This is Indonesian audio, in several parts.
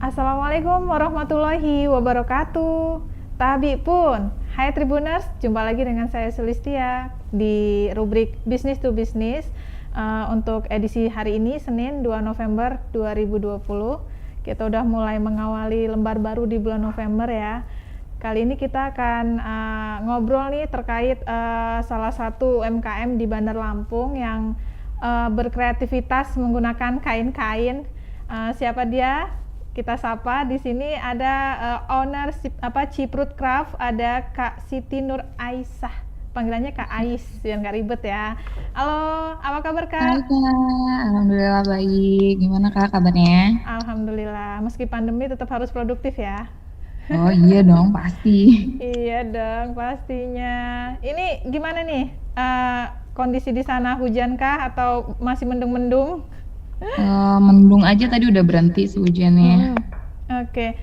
Assalamualaikum warahmatullahi wabarakatuh. Tabi pun, hai Tribuners, jumpa lagi dengan saya Sulistia di rubrik Business to Business untuk edisi hari ini, Senin 2 November 2020. Kita udah mulai mengawali lembar baru di bulan November ya. Kali ini kita akan ngobrol nih terkait salah satu UMKM di Bandar Lampung yang berkreativitas menggunakan kain-kain. Siapa dia? Kita sapa. Di sini ada owner Ciprut Craft, ada Kak Siti Nur Aisyah. Panggilannya Kak Ais, biar nggak ribet ya. Halo, apa kabar Hai Kak? Kak, Alhamdulillah baik. Gimana Kak kabarnya? Alhamdulillah, meski pandemi tetap harus produktif ya. Oh iya dong, pasti. Iya dong, pastinya. Ini gimana nih? Kondisi di sana hujan kah atau masih mendung-mendung? Mendung aja tadi udah berhenti sih hujannya. Mm-mm. Oke,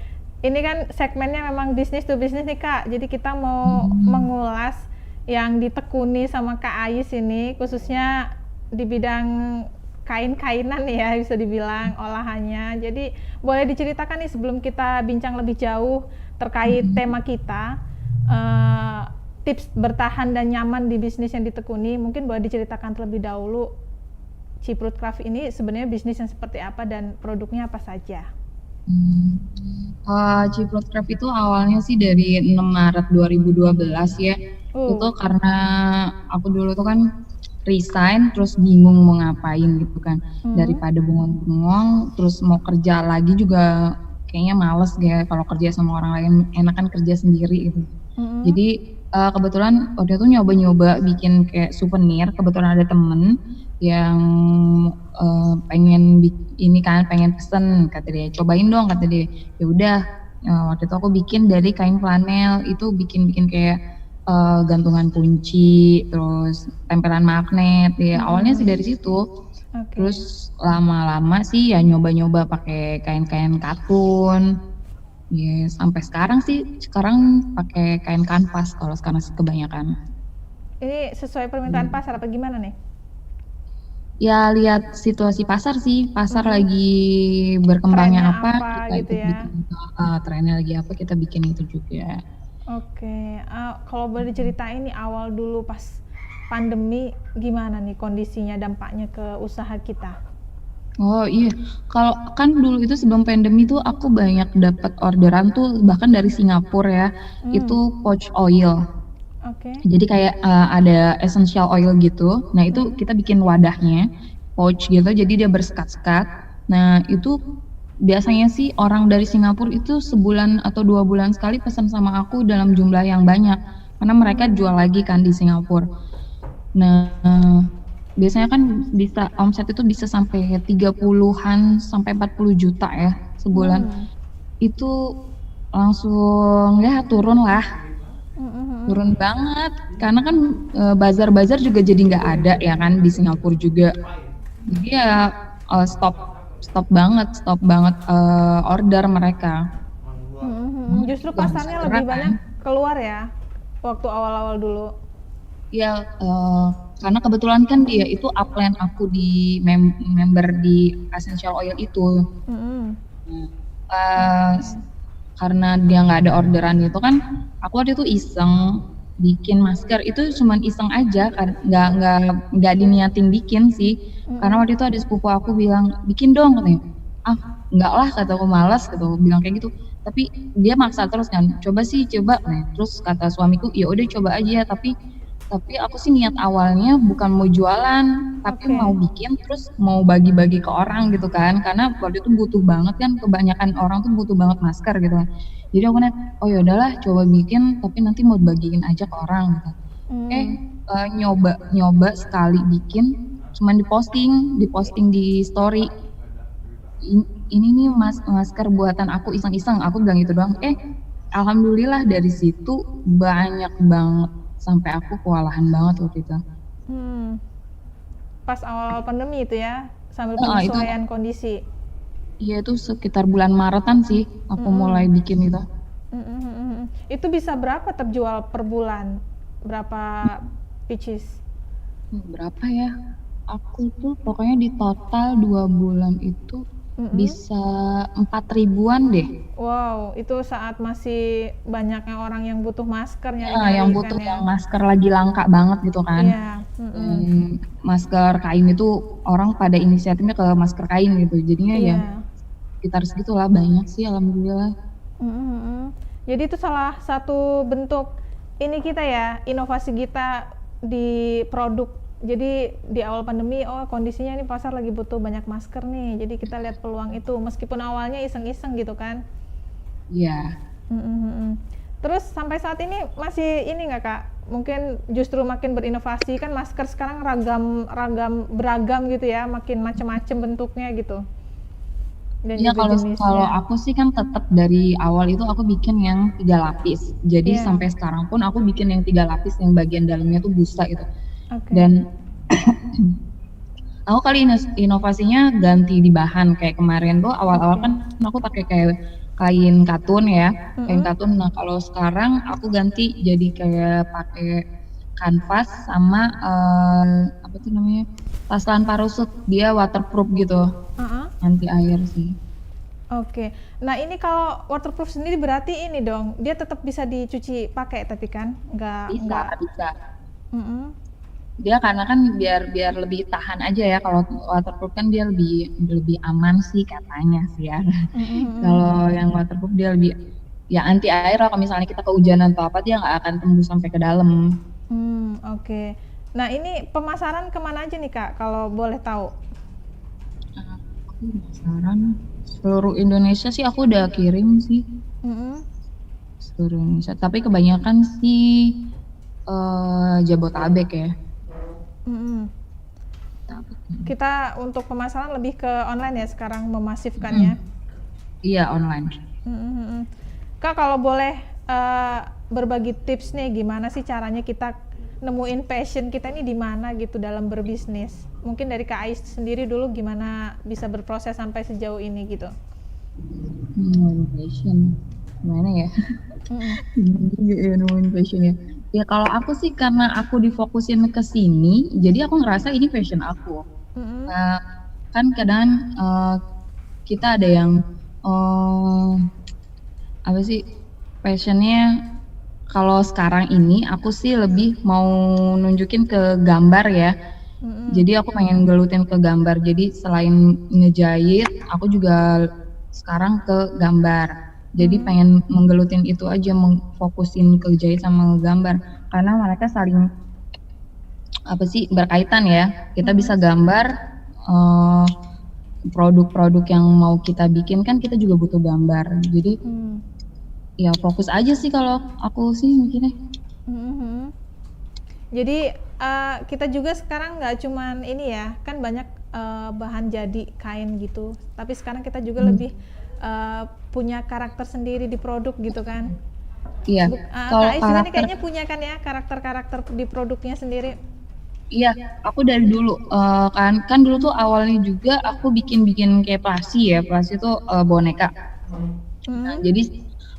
ini kan segmennya memang bisnis to bisnis nih Kak. Jadi kita mau Hmm. mengulas yang ditekuni sama Kak Ais ini, khususnya di bidang kain-kainan ya bisa dibilang olahannya. Jadi boleh diceritakan nih sebelum kita bincang lebih jauh terkait Mm-mm. tema kita, eh, tips bertahan dan nyaman di bisnis yang ditekuni. Mungkin boleh diceritakan terlebih dahulu Ciprut Craft ini sebenarnya bisnis yang seperti apa dan produknya apa saja. Hmm. Ciprot Craft itu awalnya sih dari 6 Maret 2012 ya. Itu Uh, karena aku dulu tuh kan resign terus bingung mau ngapain gitu kan. hmm, Daripada bengong-bengong terus mau kerja lagi juga kayaknya males ya kalau kerja sama orang lain, enakan kerja sendiri gitu. hmm, Jadi kebetulan waktu itu nyoba-nyoba bikin kayak souvenir, kebetulan ada temen yang pengen ini kan pengen pesen, kata dia cobain dong, kata dia. Ya udah, waktu itu aku bikin dari kain flanel itu, bikin kayak gantungan kunci, terus tempelan magnet ya, awalnya sih hmm. dari situ. Oke. Terus lama-lama sih ya nyoba-nyoba pakai kain-kain katun. Ya, sampai sekarang sih, sekarang pakai kain kanvas kalau sekarang sih kebanyakan. Ini sesuai permintaan Hmm. pasar apa gimana nih? Ya lihat situasi pasar sih, pasar Hmm, lagi berkembangnya trennya apa, apa kita gitu ikut ya? bikin, trennya lagi apa kita bikin itu juga. Oke. Kalau boleh diceritain nih awal dulu pas pandemi gimana nih kondisinya dampaknya ke usaha kita? Oh iya, kalau kan dulu itu sebelum pandemi tuh aku banyak dapat orderan tuh bahkan dari Singapura ya, Hmm, itu pouch oil. oke. Jadi kayak ada essential oil gitu. Nah, itu Hmm, kita bikin wadahnya, pouch gitu, jadi dia bersekat-sekat. Nah, itu biasanya sih orang dari Singapura itu sebulan atau 2 bulan sekali pesan sama aku dalam jumlah yang banyak. Karena mereka hmm, jual lagi kan di Singapura. Nah, biasanya kan bisa omset itu bisa sampai 30-an sampai 40 juta ya sebulan. hmm, Itu langsung ya turun lah, hmm, hmm. turun banget karena kan bazar-bazar juga jadi nggak ada ya kan di Singapura juga, jadi ya stop stop banget order mereka. Justru Gak bisa pasarnya lebih gerak kan. banyak keluar ya waktu awal-awal dulu. Ya karena kebetulan kan dia itu upline aku di member di Essential Oil itu. Hmm, Nah, oke. pas karena dia nggak ada orderan gitu kan, aku waktu itu iseng bikin masker, itu cuman iseng aja kan, nggak diniatin bikin sih. Karena Hmm, waktu itu ada sepupu aku bilang bikin dong, katanya. Ah, nggak lah, kata aku, malas, kata aku bilang kayak gitu. Tapi dia maksa terus kan, coba sih coba. Nah, terus kata suamiku ya udah coba aja, tapi aku sih niat awalnya bukan mau jualan, tapi mau oke. bikin terus mau bagi-bagi ke orang gitu kan. Karena waktu itu butuh banget kan, kebanyakan orang tuh butuh banget masker gitu kan. Jadi aku net, oh ya udahlah coba bikin tapi nanti mau bagiin aja ke orang gitu. Eh Hmm, nyoba nyoba sekali bikin, cuman diposting di story. Ini nih masker buatan aku iseng-iseng, aku bilang gitu doang. Alhamdulillah dari situ banyak banget, sampai aku kewalahan banget waktu itu. hmm. Pas awal-awal pandemi itu ya, sambil Itu penyesuaian kondisi. iya, itu sekitar bulan Maretan sih aku mulai Mm-mm. bikin itu. Mm-mm. Itu bisa berapa terjual per bulan? Berapa pieces? Berapa ya? Aku tuh pokoknya di total 2 bulan itu Mm-mm. bisa 4 ribuan deh. Wow, itu saat masih banyaknya orang yang butuh masker Ya, yang nyari-nyari kan butuh ya. yang masker lagi langka banget gitu kan. Iya, Dan mm-mm. masker kain itu orang pada inisiatifnya ke masker kain gitu. Jadinya ya Iya. sekitar segitulah banyak sih alhamdulillah. Mm-mm. Jadi itu salah satu bentuk ini kita ya, inovasi kita di produk. Jadi di awal pandemi, oh kondisinya ini pasar lagi butuh banyak masker nih. Jadi kita lihat peluang itu, meskipun awalnya iseng-iseng gitu kan. Iya. Mm-mm. Terus sampai saat ini masih ini nggak Kak? Mungkin justru makin berinovasi kan masker sekarang ragam beragam gitu ya, makin macam-macam bentuknya gitu dan Iya, juga kalau jenisnya. aku sih kan tetap dari awal itu aku bikin yang 3 lapis. Jadi Iya, sampai sekarang pun aku bikin yang 3 lapis yang bagian dalamnya tuh busa gitu. oke. Dan aku kali inovasinya ganti di bahan kayak kemarin tuh awal-awal Oke. kan aku pakai kayak kain katun ya, kain Mm-mm. katun. Nah, kalau sekarang aku ganti jadi kayak pakai kanvas sama apa tuh namanya? Taslan parusut. Dia waterproof gitu, Uh-uh. anti air sih. Oke. Nah, ini kalau waterproof sendiri berarti ini dong, dia tetap bisa dicuci pakai tapi kan Bisa, nggak. bisa. Mm-mm. Dia karena kan biar biar lebih tahan aja ya, kalau waterproof kan dia lebih lebih aman sih katanya sih ya. Mm-mm. Kalau yang waterproof dia lebih ya anti air lah, kalau misalnya kita kehujanan atau apa dia nggak akan tembus sampai ke dalam. Oke. Nah, ini pemasaran kemana aja nih Kak, kalau boleh tahu? Aku penasaran, seluruh Indonesia sih aku udah kirim sih, Mm-mm. seluruh Indonesia. Tapi kebanyakan sih Jabotabek ya. Mm-mm. Jabotabek. Kita untuk pemasaran lebih ke online ya sekarang Mm, memasifkannya. iya online. Mm-mm. Kak, kalau boleh berbagi tips nih, gimana sih caranya kita nemuin passion kita ini di mana gitu dalam berbisnis? Mungkin dari Kak Ais sendiri dulu gimana bisa berproses sampai sejauh ini gitu. Passion gimana ya? Mm-mm. Iya, iya, nemuin passion ya. Ya kalau aku sih karena aku difokusin ke sini, jadi aku ngerasa ini passion aku. Mm-mm. Nah, kan kadang kita ada yang eh apa sih passionnya, kalau sekarang ini aku sih lebih mau nunjukin ke gambar ya. Mm-mm. Jadi aku pengen gelutin ke gambar. Jadi selain ngejahit, aku juga sekarang ke gambar. Jadi Mm. pengen menggelutin itu aja, mengfokusin ke jahit sama gambar. Karena mereka saling apa sih berkaitan ya. Kita bisa Mm-mm. gambar eh, produk-produk yang mau kita bikin kan kita juga butuh gambar. Jadi Mm. ya fokus aja sih kalau aku sih mikirnya. Mhm. Jadi kita juga sekarang nggak cuman ini ya, kan banyak bahan jadi kain gitu. Tapi sekarang kita juga Hmm. lebih punya karakter sendiri di produk gitu kan. Iya, Kak kalau Ais juga nih karakter, kayaknya punya kan ya karakter-karakter di produknya sendiri. iya, aku dari dulu kan kan dulu tuh awalnya juga aku bikin-bikin kayak Plasi ya, Plasi tuh boneka. Nah, Hmm. jadi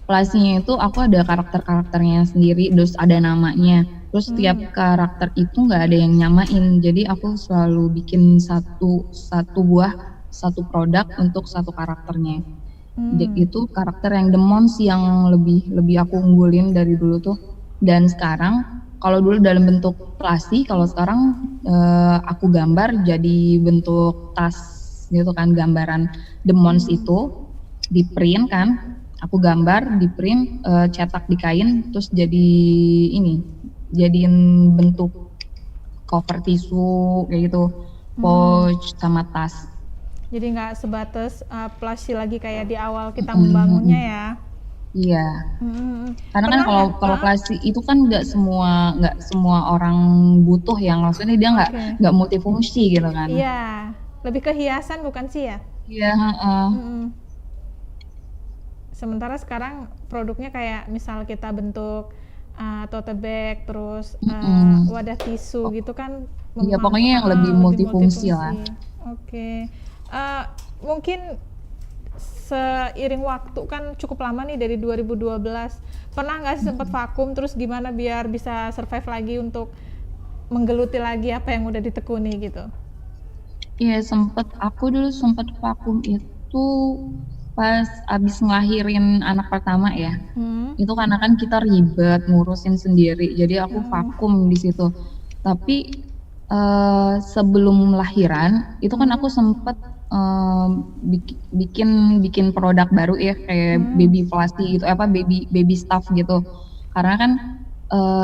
Plasinya itu aku ada karakter-karakternya sendiri, terus ada namanya. Terus setiap Hmm. karakter itu nggak ada yang nyamain, jadi aku selalu bikin satu satu buah satu produk untuk satu karakternya. Hmm. Itu karakter yang demon sih yang lebih lebih aku unggulin dari dulu tuh. Dan sekarang kalau dulu dalam bentuk plastik, kalau sekarang aku gambar jadi bentuk tas gitu kan, gambaran demons Hmm. itu di print kan, aku gambar di print, cetak di kain, terus jadi ini, jadiin bentuk cover tisu kayak gitu, Hmm. pouch sama tas. Jadi nggak sebatas plushy lagi kayak di awal kita Mm, mm, membangunnya mm. ya. Iya. Hmm. Karena kan Pernah kalau nggak? kalau plastik itu kan nggak semua orang butuh ya, maksudnya dia Oke. nggak multifungsi gitu kan. Iya, lebih ke hiasan bukan sih ya? Iya, heeh. Mm-mm. Sementara sekarang produknya kayak misal kita bentuk tote bag, terus Mm-mm. wadah tisu gitu kan, Iya, pokoknya yang lebih lebih multifungsi lah. multifungsi. Oke. Eh, Mungkin seiring waktu kan cukup lama nih dari 2012. Pernah nggak sih sempat vakum, terus gimana biar bisa survive lagi untuk menggeluti lagi apa yang udah ditekuni gitu? Iya, aku dulu sempet vakum itu tuh pas abis ngelahirin anak pertama ya. Hmm. Itu karena kan kita ribet ngurusin sendiri, jadi aku vakum di situ. Tapi sebelum lahiran itu kan aku sempet bikin bikin produk baru ya kayak baby plastik gitu, apa baby baby stuff gitu. Karena kan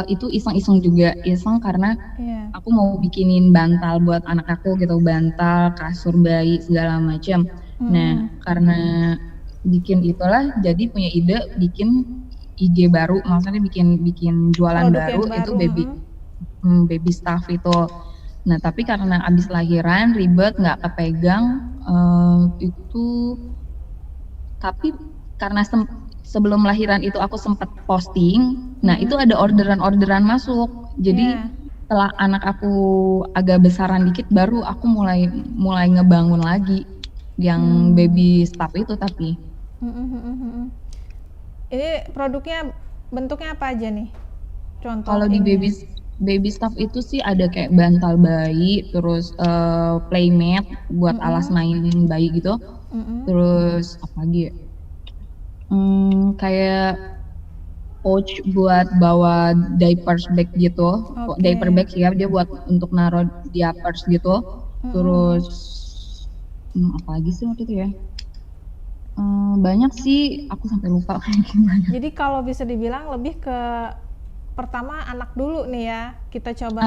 itu iseng-iseng juga, iseng karena Iya. aku mau bikinin bantal buat anak aku gitu, bantal, kasur bayi segala macam. Nah, karena bikin itulah jadi punya ide bikin IG baru, maksudnya bikin bikin jualan Produk baru yang itu baru. baby stuff itu. Nah, tapi karena abis lahiran ribet nggak kepegang itu, tapi karena sebelum lahiran itu aku sempat posting, nah itu ada orderan-orderan masuk. Jadi Iya. setelah anak aku agak besaran dikit baru aku mulai ngebangun lagi yang baby stuff itu. Tapi Ini produknya bentuknya apa aja nih? Contoh kalau di ininya. baby stuff itu sih ada kayak bantal bayi, terus playmat buat alas main bayi gitu. Terus apa lagi ya? Kayak pouch buat bawa diapers bag gitu. Oke. Diaper bag sih ya, dia buat untuk naruh diapers gitu. Terus apa lagi sih waktu itu ya? Banyak sih, aku sampai lupa kayak gimana. Jadi kalau bisa dibilang lebih ke pertama anak dulu nih ya, kita coba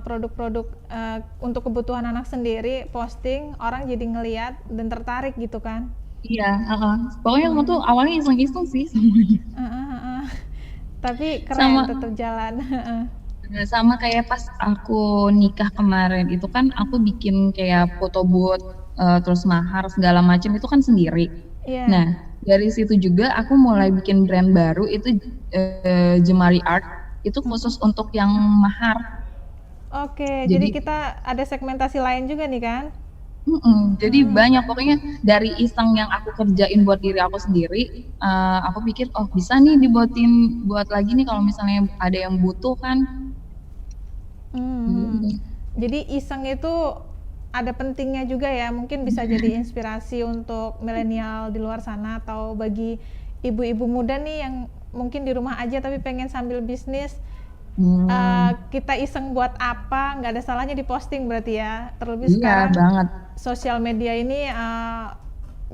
produk-produk untuk kebutuhan anak sendiri, posting, orang jadi ngeliat dan tertarik gitu kan. Iya, pokoknya kamu tuh awalnya iseng-iseng sih semuanya. Tapi keren, Sama tetap jalan. sama kayak pas aku nikah kemarin itu kan aku bikin kayak foto booth, terus mahar segala macam itu kan sendiri. Iya. Nah, dari situ juga aku mulai bikin brand baru itu Jemari Art, itu khusus untuk yang mahar. Oke, jadi kita ada segmentasi lain juga nih kan? Jadi banyak, pokoknya dari iseng yang aku kerjain buat diri aku sendiri, aku pikir oh bisa nih dibuatin buat lagi nih kalau misalnya ada yang butuh kan. Jadi iseng itu ada pentingnya juga ya, mungkin bisa jadi inspirasi untuk milenial di luar sana atau bagi ibu-ibu muda nih yang mungkin di rumah aja tapi pengen sambil bisnis. Kita iseng buat apa, nggak ada salahnya diposting berarti ya. Terlebih sekarang banget. sosial media ini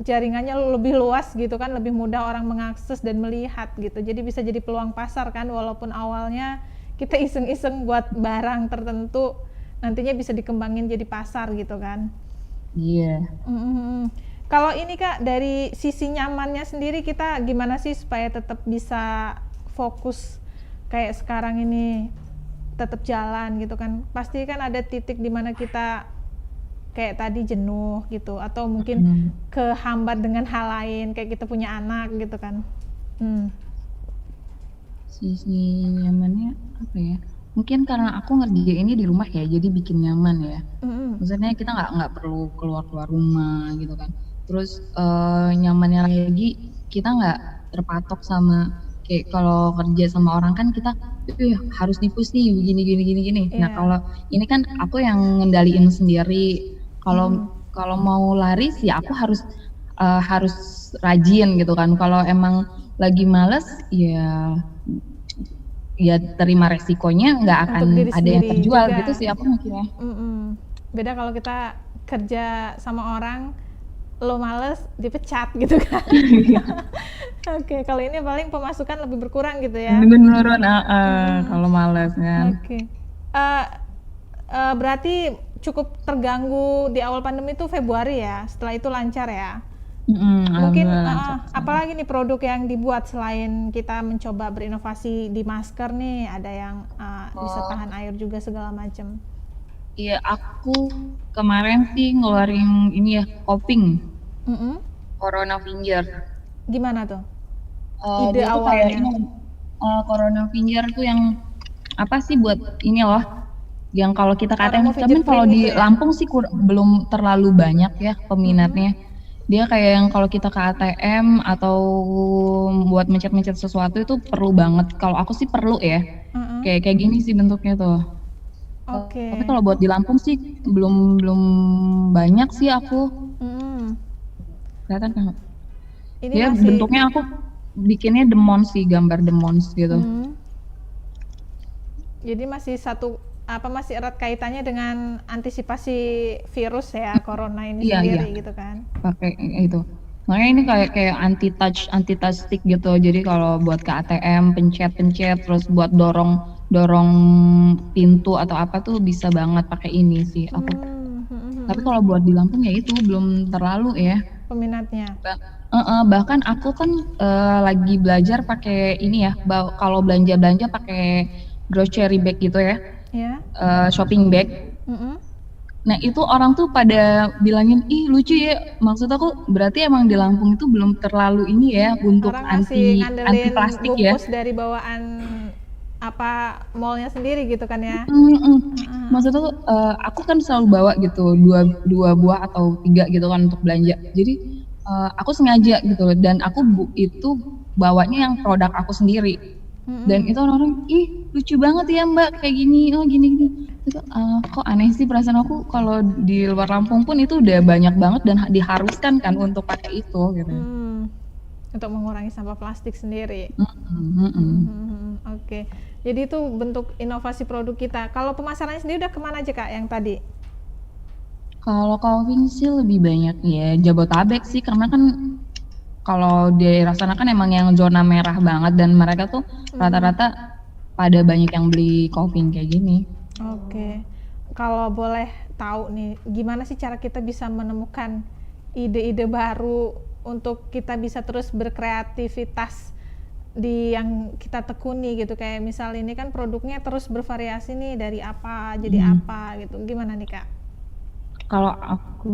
jaringannya lebih luas gitu kan, lebih mudah orang mengakses dan melihat gitu. Jadi bisa jadi peluang pasar kan, walaupun awalnya kita iseng-iseng buat barang tertentu, nantinya bisa dikembangin jadi pasar gitu kan. Iya. Kalau ini Kak, dari sisi nyamannya sendiri kita gimana sih supaya tetap bisa fokus kayak sekarang ini, tetap jalan gitu kan. Pasti kan ada titik dimana kita kayak tadi jenuh gitu, atau mungkin kehambat dengan hal lain, kayak kita punya anak gitu kan. Sisi nyamannya apa ya? Mungkin karena aku ngerjainnya di rumah ya, jadi bikin nyaman ya. Maksudnya kita nggak perlu keluar rumah gitu kan. Terus nyamannya lagi kita nggak terpatok sama kayak kalau kerja sama orang kan kita harus dipus nih begini. Nah kalau ini kan aku yang ngendaliin sendiri. Kalau mau laris ya aku harus rajin gitu kan. Kalau emang lagi males ya terima resikonya, nggak akan ada yang terjual juga. Gitu sih aku mikirnya. Beda kalau kita kerja sama orang, lo males dipecat gitu kan. Oke, kalau ini paling pemasukan lebih berkurang gitu ya. Menurun kalau males kan. Oke. Berarti cukup terganggu di awal pandemi itu Februari ya, setelah itu lancar ya. Mungkin apalagi nih produk yang dibuat selain kita mencoba berinovasi di masker nih, ada yang bisa tahan air juga segala macam. Iya, aku kemarin sih ngeluarin ini ya, Koping, Corona Finger. Gimana tuh? Ide awalnya? Corona Finger tuh yang apa sih buat ini loh, yang kalau kita KTM, tapi kalau di Lampung sih belum terlalu banyak ya peminatnya. Dia kayak yang kalau kita ke ATM atau buat mencet-mencet sesuatu itu perlu banget. Kalau aku sih perlu ya. Kayak gini sih bentuknya tuh. Tapi kalau buat di Lampung sih belum banyak sih aku. Kelihatan kan? Ini Dia masih bentuknya aku bikinnya demons sih, gambar demons gitu. jadi masih masih erat kaitannya dengan antisipasi virus ya, corona ini Iya, iya, sendiri gitu kan. pakai itu. Makanya ini kayak kayak anti touch stick gitu. Jadi kalau buat ke ATM pencet-pencet terus buat dorong dorong pintu atau apa tuh bisa banget pakai ini sih aku. Tapi kalau buat di Lampung ya itu belum terlalu ya. Peminatnya. Bahkan aku kan lagi belajar pakai ini ya. Kalau belanja-belanja pakai grocery bag gitu ya. Ya. Shopping bag. Nah itu orang tuh pada bilangin, ih lucu ya. Maksud aku berarti emang di Lampung itu belum terlalu ini ya untuk Orang masih anti ngandelin plastik ya. bungkus dari bawaan apa mallnya sendiri gitu kan ya. Maksud aku kan selalu bawa gitu dua buah atau 3 gitu kan untuk belanja. Jadi aku sengaja gitu loh, dan aku itu bawanya yang produk aku sendiri. Dan itu orang-orang, ih lucu banget ya mbak kayak gini, oh gini gini. Itu, kok aneh sih perasaan aku kalau di luar Lampung pun itu udah banyak banget dan diharuskan kan untuk pakai itu gitu. Untuk mengurangi sampah plastik sendiri. Oke. Jadi itu bentuk inovasi produk kita. Kalau pemasarannya sendiri udah kemana aja kak yang tadi? Kalau Calvin sih lebih banyak ya Jabotabek sih, karena kan kalau di daerah sana kan emang yang zona merah banget dan mereka tuh rata-rata pada banyak yang beli Calvin kayak gini. Oke. Kalau boleh tahu nih, gimana sih cara kita bisa menemukan ide-ide baru untuk kita bisa terus berkreativitas di yang kita tekuni gitu, kayak misal ini kan produknya terus bervariasi nih dari apa jadi apa gitu, gimana nih kak? Kalau aku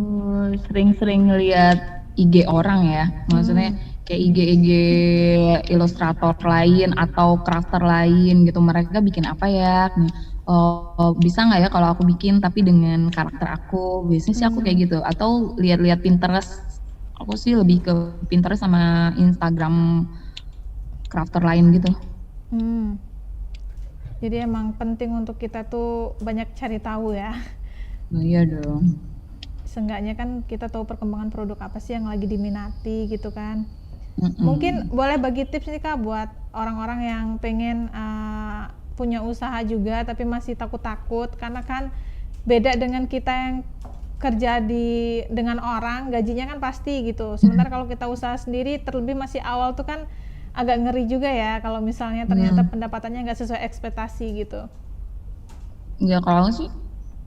sering-sering ngeliat IG orang ya, maksudnya kayak IG ilustrator lain atau crafter lain gitu, mereka bikin apa ya, bisa nggak ya kalau aku bikin tapi dengan karakter aku, biasanya sih aku kayak gitu, atau lihat-lihat Pinterest. Aku sih lebih ke Pinterest sama Instagram crafter lain gitu. Jadi emang penting untuk kita tuh banyak cari tahu ya. Oh, iya dong. Seenggaknya kan kita tahu perkembangan produk apa sih yang lagi diminati gitu kan. Mungkin boleh bagi tips nih kak buat orang-orang yang pengen punya usaha juga tapi masih takut-takut, karena kan beda dengan kita yang kerja dengan orang, gajinya kan pasti gitu. Sementara kalau kita usaha sendiri, terlebih masih awal tuh kan agak ngeri juga ya kalau misalnya ternyata pendapatannya nggak sesuai ekspektasi gitu. Ya kalau sih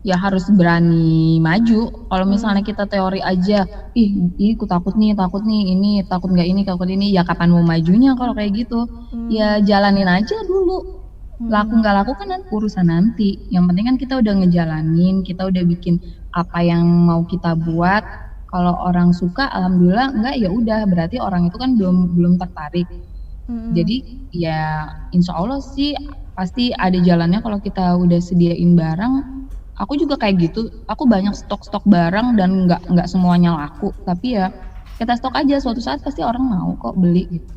ya harus berani maju. Kalau misalnya kita teori aja, ih aku takut nih ini, takut nggak ini, ya kapan mau majunya kalau kayak gitu? Ya jalanin aja dulu. Laku nggak laku kan urusan nanti. Yang penting kan kita udah ngejalanin, kita udah bikin apa yang mau kita buat. Kalau orang suka, alhamdulillah, enggak ya udah, berarti orang itu kan belum tertarik. Jadi ya insya Allah sih pasti ada jalannya kalau kita udah sediain barang. Aku juga kayak gitu, aku banyak stok barang dan nggak semuanya laku, tapi ya kita stok aja, suatu saat pasti orang mau kok beli gitu.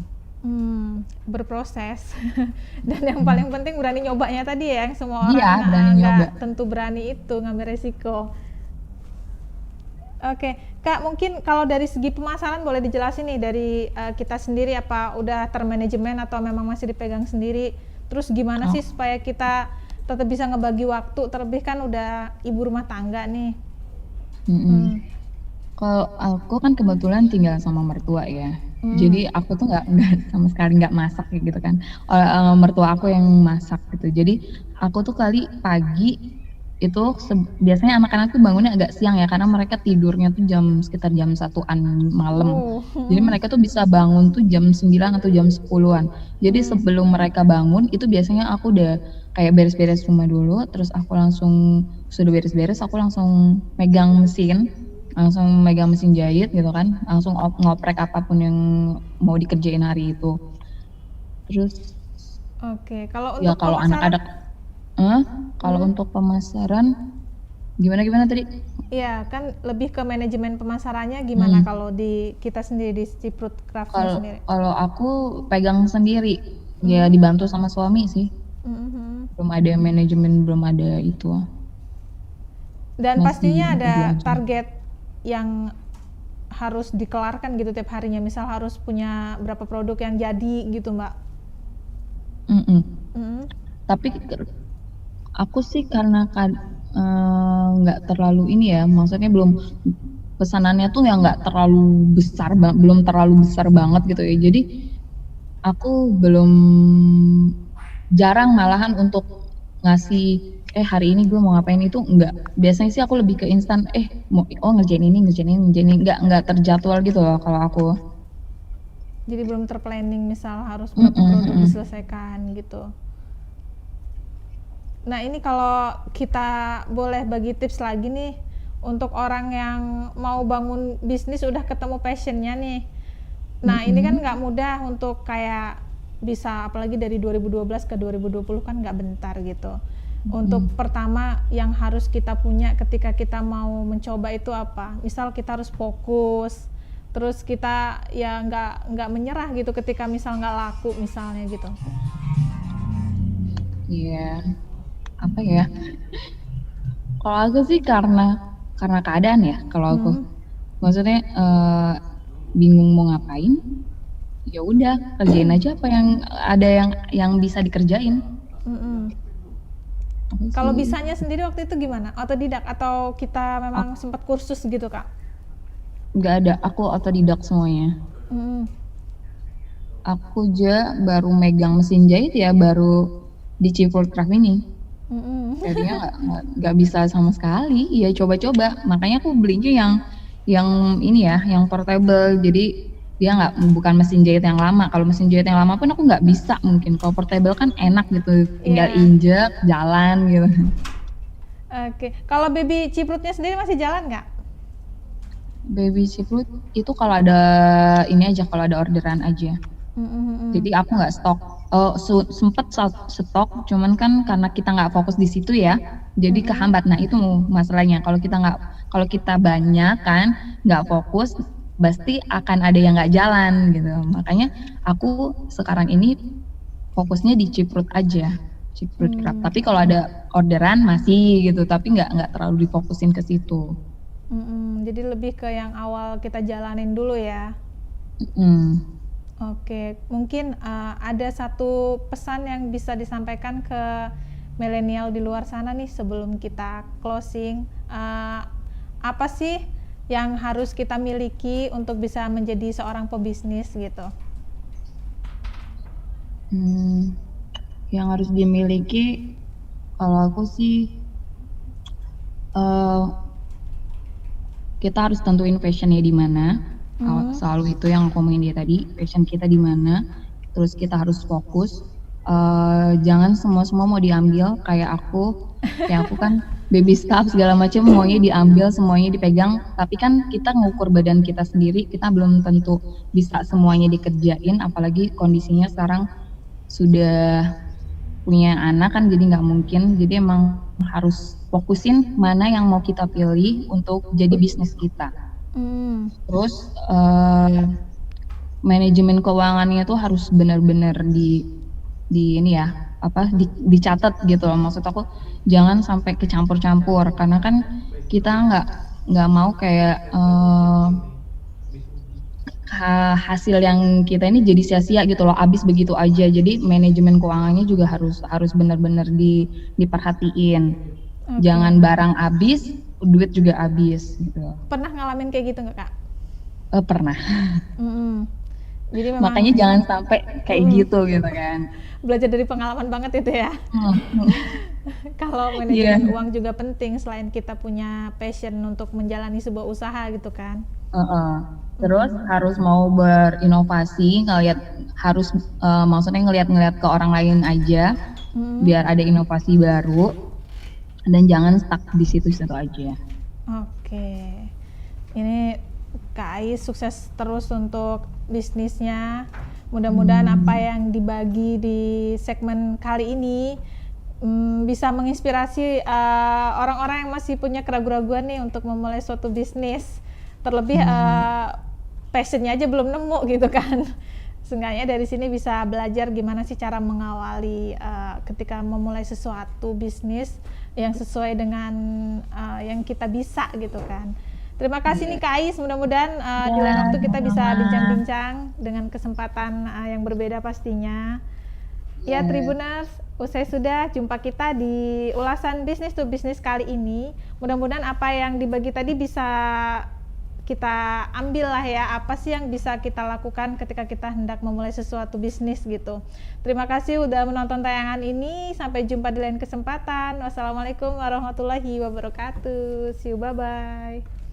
Berproses. Dan yang paling penting berani nyobanya tadi ya, yang semua orang berani nyoba. tentu berani itu ngambil resiko. Oke, Kak, mungkin kalau dari segi pemasaran boleh dijelasin nih dari kita sendiri, apa udah termanajemen atau memang masih dipegang sendiri? Terus gimana sih supaya kita tetap bisa ngebagi waktu, terlebih kan udah ibu rumah tangga nih. Kalau aku kan kebetulan tinggal sama mertua ya, jadi aku tuh nggak sama sekali nggak masak gitu kan. Mertua aku yang masak gitu, jadi aku tuh kali pagi itu biasanya anak-anak tuh bangunnya agak siang ya, karena mereka tidurnya tuh sekitar jam 1-an malam. Jadi mereka tuh bisa bangun tuh jam 9 atau jam 10-an. Jadi sebelum mereka bangun itu biasanya aku udah kayak beres-beres rumah dulu, terus aku sudah beres-beres aku langsung megang mesin jahit gitu kan, langsung ngoprek apapun yang mau dikerjain hari itu. Terus kalau untuk ya kalau anak-anak kalau untuk pemasaran gimana tadi? Iya, kan lebih ke manajemen pemasarannya gimana kalau di kita sendiri di Ciprut Craft sendiri? Kalau aku pegang sendiri, ya dibantu sama suami sih. Belum ada manajemen, belum ada itu. Dan pastinya ada target yang harus dikelarkan gitu tiap harinya, misal harus punya berapa produk yang jadi gitu Mbak? Mm-mm. Mm. Tapi aku sih karena nggak terlalu ini ya, maksudnya belum pesanannya tuh yang nggak terlalu besar, belum terlalu besar banget gitu ya. Jadi aku belum jarang malahan untuk ngasih hari ini gue mau ngapain itu enggak. Biasanya sih aku lebih ke instan mau ngerjain ini enggak terjadwal gitu loh kalau aku. Jadi belum terplanning misal harus Mm, berapa mm, produk mm. diselesaikan gitu. Nah ini kalau kita boleh bagi tips lagi nih untuk orang yang mau bangun bisnis udah ketemu passionnya nih. Nah ini kan nggak mudah untuk kayak bisa, apalagi dari 2012 ke 2020 kan nggak bentar gitu. Untuk pertama yang harus kita punya ketika kita mau mencoba itu apa? Misal kita harus fokus, terus kita ya nggak menyerah gitu ketika misal nggak laku misalnya gitu. Iya, apa ya? Kalau aku sih karena keadaan ya. Kalau aku, maksudnya bingung mau ngapain, ya udah kerjain aja apa yang ada yang bisa dikerjain. Apa Kalau sih? bisanya sendiri waktu itu gimana? Otodidak atau kita memang Aku sempat kursus gitu Kak? nggak ada, aku otodidak semuanya. Mm. Aku aja baru megang mesin jahit ya baru di Ciputraf ini. Jadinya nggak bisa sama sekali. Ya coba-coba. Makanya aku belinya yang ini ya, yang portable. Jadi dia bukan mesin jahit yang lama. Kalau mesin jahit yang lama pun aku nggak bisa mungkin. Kalau portable kan enak gitu, tinggal Iya. injek, jalan gitu. Oke. Kalau baby ciprutnya sendiri masih jalan nggak? Baby Ciputraf itu kalau ada ini aja, kalau ada orderan aja. Jadi aku nggak stok. Sempet stok, cuman kan karena kita nggak fokus di situ ya, jadi kehambat. Nah itu masalahnya. Kalau kita banyak kan nggak fokus, pasti akan ada yang nggak jalan gitu. Makanya aku sekarang ini fokusnya di Ciprut aja, Ciprut Crab. Tapi kalau ada orderan masih gitu, tapi nggak terlalu difokusin ke situ. Jadi lebih ke yang awal kita jalanin dulu ya. Oke, mungkin ada satu pesan yang bisa disampaikan ke milenial di luar sana nih sebelum kita closing. Apa sih yang harus kita miliki untuk bisa menjadi seorang pebisnis gitu? Yang harus dimiliki, kalau aku sih kita harus tentuin passionnya di mana. Selalu itu yang aku ngomongin dia tadi, passion kita di mana. Terus kita harus fokus. Jangan semua mau diambil kayak aku kan baby stuff segala macam semuanya diambil, semuanya dipegang. Tapi kan kita ngukur badan kita sendiri, kita belum tentu bisa semuanya dikerjain. Apalagi kondisinya sekarang sudah punya anak kan, jadi nggak mungkin. Jadi emang harus fokusin mana yang mau kita pilih untuk jadi bisnis kita. Terus manajemen keuangannya tuh harus benar-benar di ini ya, dicatat gitu loh. Maksud aku jangan sampai kecampur-campur, karena kan kita nggak mau kayak hasil yang kita ini jadi sia-sia gitu loh, habis begitu aja. Jadi manajemen keuangannya juga harus benar-benar diperhatiin. Jangan barang habis, duit juga habis gitu. Pernah ngalamin kayak gitu nggak Kak? Pernah. Jadi memang Makanya jangan sampai kayak gitu kan. Belajar dari pengalaman banget itu ya. Kalau manajemen uang juga penting selain kita punya passion untuk menjalani sebuah usaha gitu kan. Terus harus mau berinovasi, maksudnya ngelihat ke orang lain aja, biar ada inovasi baru, dan jangan stuck di situ-situ aja. Oke, ini Kak Ais sukses terus untuk bisnisnya. Mudah-mudahan apa yang dibagi di segmen kali ini bisa menginspirasi orang-orang yang masih punya keraguan-keraguan nih untuk memulai suatu bisnis. Terlebih passionnya aja belum nemu gitu kan. Seenggaknya dari sini bisa belajar gimana sih cara mengawali ketika memulai sesuatu bisnis yang sesuai dengan yang kita bisa gitu kan. Terima kasih nih Kak Ais, mudah-mudahan di lain Ya, waktu kita bisa sama-sama. bincang-bincang dengan kesempatan yang berbeda pastinya. Ya Iya. Tribuners, usai sudah jumpa kita di ulasan bisnis to bisnis kali ini. Mudah-mudahan apa yang dibagi tadi bisa kita ambil lah ya, apa sih yang bisa kita lakukan ketika kita hendak memulai sesuatu bisnis gitu. Terima kasih udah menonton tayangan ini, sampai jumpa di lain kesempatan. Wassalamualaikum warahmatullahi wabarakatuh. See you, bye-bye.